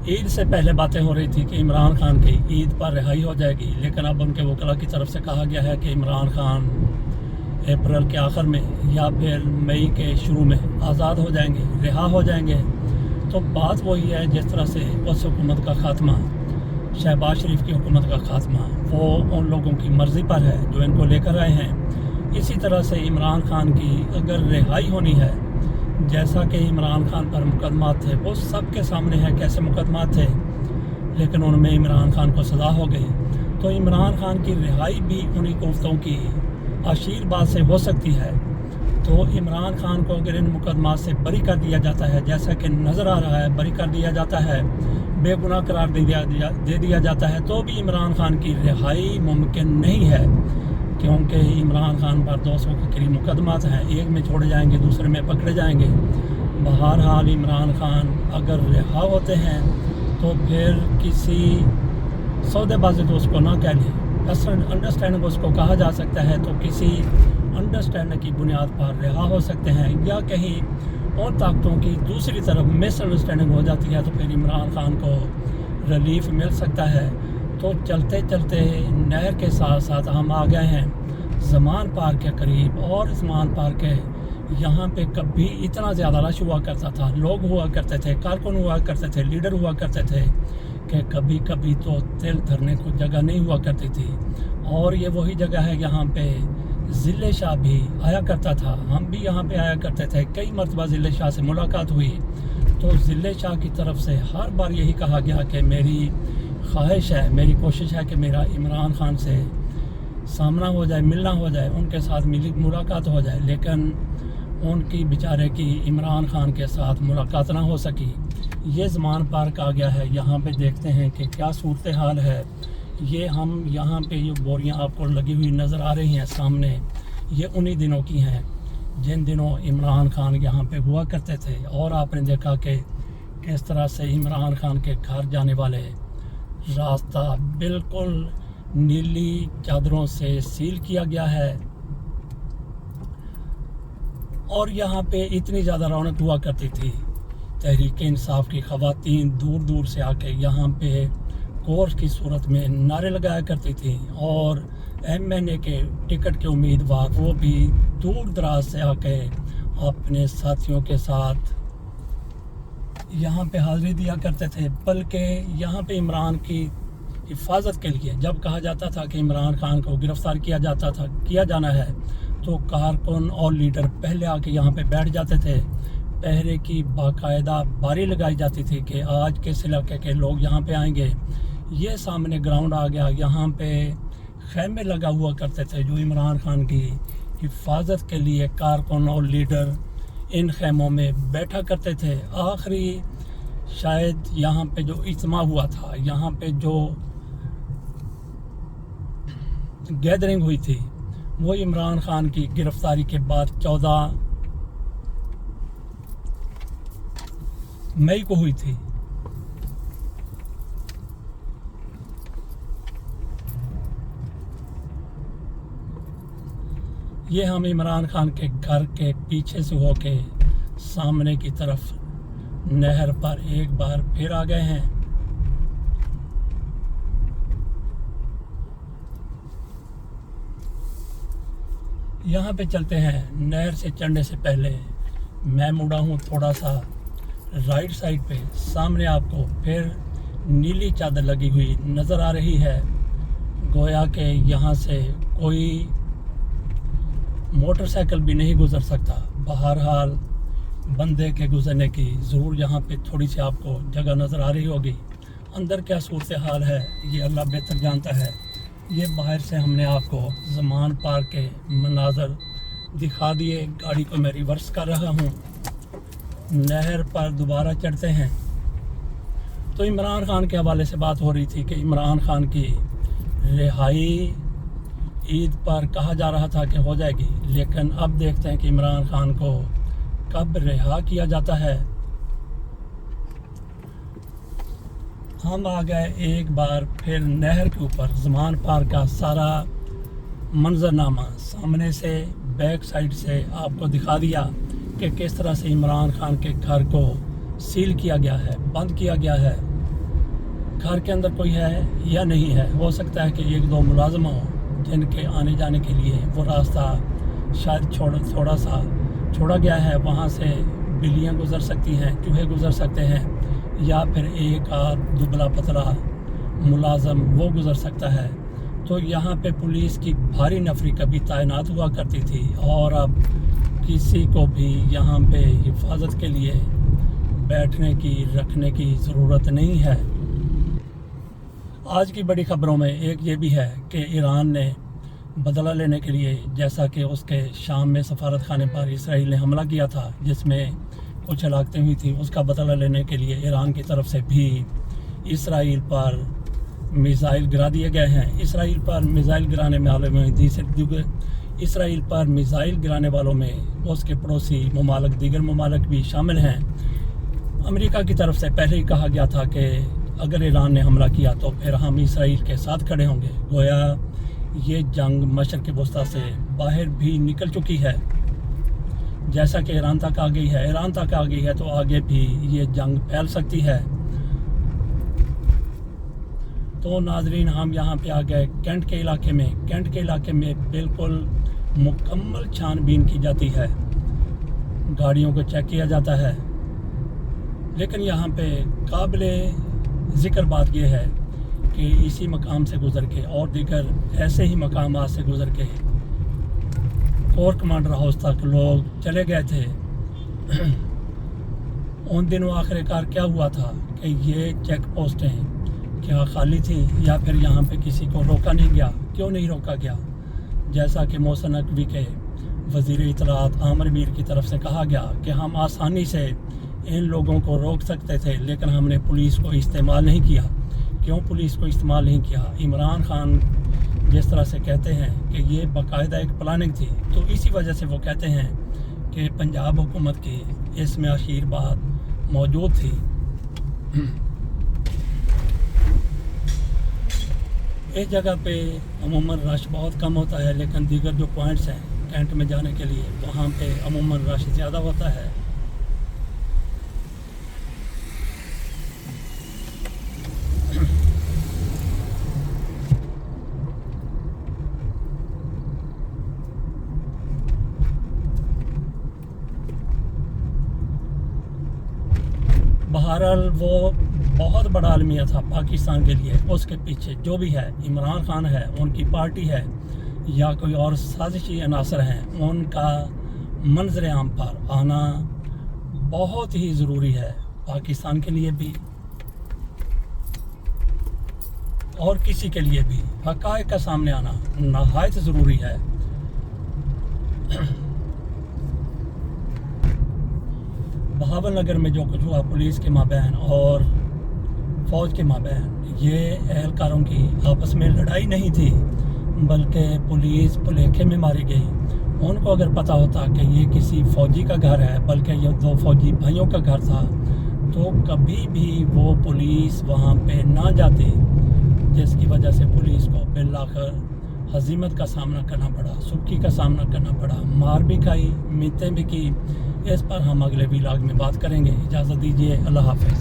عید سے پہلے باتیں ہو رہی تھی کہ عمران خان کی عید پر رہائی ہو جائے گی، لیکن اب ان کے وکلاء کی طرف سے کہا گیا ہے کہ عمران خان اپریل کے آخر میں یا پھر مئی کے شروع میں آزاد ہو جائیں گے، رہا ہو جائیں گے۔ تو بات وہی ہے جس طرح سے اس حکومت کا خاتمہ، شہباز شریف کی حکومت کا خاتمہ، وہ ان لوگوں کی مرضی پر ہے جو ان کو لے کر آئے ہیں۔ اسی طرح سے عمران خان کی اگر رہائی ہونی ہے، جیسا کہ عمران خان پر مقدمات تھے، وہ سب کے سامنے ہے کیسے مقدمات تھے، لیکن ان میں عمران خان کو سزا ہو گئی۔ تو عمران خان کی رہائی بھی انہی کوفتوں کی آشیرواد سے ہو سکتی ہے۔ تو عمران خان کو اگر ان مقدمات سے بری کر دیا جاتا ہے، جیسا کہ نظر آ رہا ہے بری کر دیا جاتا ہے، بے گناہ قرار دے دیا جاتا ہے، تو بھی عمران خان کی رہائی ممکن نہیں ہے، کیونکہ عمران خان پر 200 کے قریب مقدمات ہیں، ایک میں چھوڑے جائیں گے، دوسرے میں پکڑے جائیں گے۔ بہرحال عمران خان اگر رہا ہوتے ہیں تو پھر کسی سودے بازی تو اس کو نہ کہہ لیں، انڈرسٹینڈنگ اس کو کہا جا سکتا ہے، تو کسی انڈرسٹینڈنگ کی بنیاد پر رہا ہو سکتے ہیں، یا کہیں اور طاقتوں کی دوسری طرف مس انڈرسٹینڈنگ ہو جاتی ہے تو پھر عمران خان کو ریلیف مل سکتا ہے۔ تو چلتے چلتے نہر کے ساتھ ساتھ ہم آ گئے ہیں زمان پارک کے قریب، اور زمان پارک کے یہاں پہ کبھی اتنا زیادہ رش ہوا کرتا تھا، لوگ ہوا کرتے تھے، کارکن ہوا کرتے تھے، لیڈر ہوا کرتے تھے، کہ کبھی کبھی تو تل دھرنے کو جگہ نہیں ہوا کرتی تھی۔ اور یہ وہی جگہ ہے یہاں پہ ضلع شاہ بھی آیا کرتا تھا، ہم بھی یہاں پہ آیا کرتے تھے، کئی مرتبہ ضلع شاہ سے ملاقات ہوئی۔ تو ضلع شاہ کی طرف سے ہر بار یہی کہا گیا کہ میری خواہش ہے، میری کوشش ہے کہ میرا عمران خان سے سامنا ہو جائے، ملنا ہو جائے، ان کے ساتھ ملاقات ہو جائے، لیکن ان کی بیچارے کی عمران خان کے ساتھ ملاقات نہ ہو سکی۔ یہ زمان پارک آ گیا ہے، یہاں پہ دیکھتے ہیں کہ کیا صورتحال ہے۔ یہ ہم یہاں پہ یہ بوریاں آپ کو لگی ہوئی نظر آ رہی ہیں سامنے، یہ انہی دنوں کی ہیں جن دنوں عمران خان یہاں پہ ہوا کرتے تھے، اور آپ نے دیکھا کہ کس طرح سے عمران خان کے گھر جانے والے راستہ بالکل نیلی چادروں سے سیل کیا گیا ہے، اور یہاں پہ اتنی زیادہ رونق ہوا کرتی تھی۔ تحریک انصاف کی خواتین دور دور سے آ کے یہاں پہ کورس کی صورت میں نعرے لگایا کرتی تھیں، اور ایم این اے کے ٹکٹ کے امیدوار وہ بھی دور دراز سے آ کے اپنے ساتھیوں کے ساتھ یہاں پہ حاضری دیا کرتے تھے۔ بلکہ یہاں پہ عمران کی حفاظت کے لیے جب کہا جاتا تھا کہ عمران خان کو گرفتار کیا جانا ہے، تو کارکن اور لیڈر پہلے آ کے یہاں پہ بیٹھ جاتے تھے، پہرے کی باقاعدہ باری لگائی جاتی تھی کہ آج کس علاقے کے لوگ یہاں پہ آئیں گے۔ یہ سامنے گراؤنڈ آ گیا، یہاں پہ خیمے لگا ہوا کرتے تھے جو عمران خان کی حفاظت کے لیے کارکن اور لیڈر ان خیموں میں بیٹھا کرتے تھے۔ آخری شاید یہاں پہ جو اجتماع ہوا تھا، یہاں پہ جو گیدرنگ ہوئی تھی، وہ عمران خان کی گرفتاری کے بعد 14 مئی کو ہوئی تھی۔ یہ ہم عمران خان کے گھر کے پیچھے سے ہو کے سامنے کی طرف نہر پر ایک بار پھر آ گئے ہیں۔ یہاں پہ چلتے ہیں، نہر سے چڑھنے سے پہلے میں مڑا ہوں تھوڑا سا رائٹ سائڈ پہ، سامنے آپ کو پھر نیلی چادر لگی ہوئی نظر آ رہی ہے، گویا کہ یہاں سے کوئی موٹر سائیکل بھی نہیں گزر سکتا۔ بہرحال بندے کے گزرنے کی ضرور یہاں پہ تھوڑی سی آپ کو جگہ نظر آ رہی ہوگی، اندر کیا صورتحال ہے یہ اللہ بہتر جانتا ہے۔ یہ باہر سے ہم نے آپ کو زمان پارک کے مناظر دکھا دیے، گاڑی کو میں ریورس کر رہا ہوں، نہر پر دوبارہ چڑھتے ہیں۔ تو عمران خان کے حوالے سے بات ہو رہی تھی کہ عمران خان کی رہائی عید پر کہا جا رہا تھا کہ ہو جائے گی، لیکن اب دیکھتے ہیں کہ عمران خان کو کب رہا کیا جاتا ہے۔ ہم آ گئے ایک بار پھر نہر کے اوپر، زمان پارک کا سارا منظرنامہ سامنے سے بیک سائڈ سے آپ کو دکھا دیا کہ کس طرح سے عمران خان کے گھر کو سیل کیا گیا ہے، بند کیا گیا ہے، گھر کے اندر کوئی ہے یا نہیں ہے. ہو سکتا ہے کہ ایک دو ملازم ہوں جن کے آنے جانے کے لیے وہ راستہ شاید تھوڑا سا چھوڑا گیا ہے. وہاں سے بلیاں گزر سکتی ہیں, چوہے گزر سکتے ہیں, یا پھر ایک آدھ دبلا پتلا ملازم وہ گزر سکتا ہے. تو یہاں پہ پولیس کی بھاری نفری کبھی تعینات ہوا کرتی تھی, اور اب کسی کو بھی یہاں پہ حفاظت کے لیے بیٹھنے کی رکھنے کی ضرورت نہیں ہے. آج کی بڑی خبروں میں ایک یہ بھی ہے کہ ایران نے بدلہ لینے کے لیے, جیسا کہ اس کے شام میں سفارت خانے پر اسرائیل نے حملہ کیا تھا جس میں کچھ ہلاکتیں ہوئی تھیں, اس کا بدلہ لینے کے لیے ایران کی طرف سے بھی اسرائیل پر میزائل گرا دیے گئے ہیں. اسرائیل پر میزائل گرانے والوں میں اسرائیل پر میزائل گرانے والوں میں اس کے پڑوسی ممالک, دیگر ممالک بھی شامل ہیں. امریکہ کی طرف سے پہلے ہی کہا گیا تھا کہ اگر ایران نے حملہ کیا تو پھر ہم اسرائیل کے ساتھ کھڑے ہوں گے. گویا یہ جنگ مشرق وسطیٰ سے باہر بھی نکل چکی ہے, جیسا کہ ایران تک آ گئی ہے تو آگے بھی یہ جنگ پھیل سکتی ہے. تو ناظرین, ہم یہاں پہ آ گئے کینٹ کے علاقے میں بالکل مکمل چھان بین کی جاتی ہے, گاڑیوں کو چیک کیا جاتا ہے. لیکن یہاں پہ قابل ذکر بات یہ ہے کہ اسی مقام سے گزر کے اور دیگر ایسے ہی مقامات سے گزر کے کور کمانڈر ہاؤس تک لوگ چلے گئے تھے. ان دنوں آخر کار کیا ہوا تھا کہ یہ چیک پوسٹیں کیا خالی تھیں, یا پھر یہاں پہ کسی کو روکا نہیں گیا؟ کیوں نہیں روکا گیا؟ جیسا کہ محسن نقوی کے وزیر اطلاعات عامر میر کی طرف سے کہا گیا کہ ہم آسانی سے ان لوگوں کو روک سکتے تھے, لیکن ہم نے پولیس کو استعمال نہیں کیا. کیوں پولیس کو استعمال نہیں کیا؟ عمران خان جس طرح سے کہتے ہیں کہ یہ باقاعدہ ایک پلاننگ تھی, تو اسی وجہ سے وہ کہتے ہیں کہ پنجاب حکومت کی اس میں اخیر بات موجود تھی. اس جگہ پہ عموماً رش بہت کم ہوتا ہے, لیکن دیگر جو پوائنٹس ہیں کینٹ میں جانے کے لیے وہاں پہ عموماً رش زیادہ ہوتا ہے. بہرحال وہ بہت بڑا المیہ تھا پاکستان کے لیے. اس کے پیچھے جو بھی ہے, عمران خان ہے, ان کی پارٹی ہے, یا کوئی اور سازشی عناصر ہیں, ان کا منظر عام پر آنا بہت ہی ضروری ہے پاکستان کے لیے بھی اور کسی کے لیے بھی. حقائق کا سامنے آنا نہایت ضروری ہے. بہاول نگر میں جو کچھ ہوا پولیس کے مابین اور فوج کے مابین, یہ اہلکاروں کی آپس میں لڑائی نہیں تھی, بلکہ پولیس بھلیکے میں ماری گئی. ان کو اگر پتہ ہوتا کہ یہ کسی فوجی کا گھر ہے, بلکہ یہ دو فوجی بھائیوں کا گھر تھا, تو کبھی بھی وہ پولیس وہاں پہ نہ جاتی, جس کی وجہ سے پولیس کو بالآخر ہزیمت کا سامنا کرنا پڑا, سکی کا سامنا کرنا پڑا, مار بھی کھائی, میتیں بھی کی. اس پر ہم اگلے ولاگ میں بات کریں گے. اجازت دیجیے, اللہ حافظ.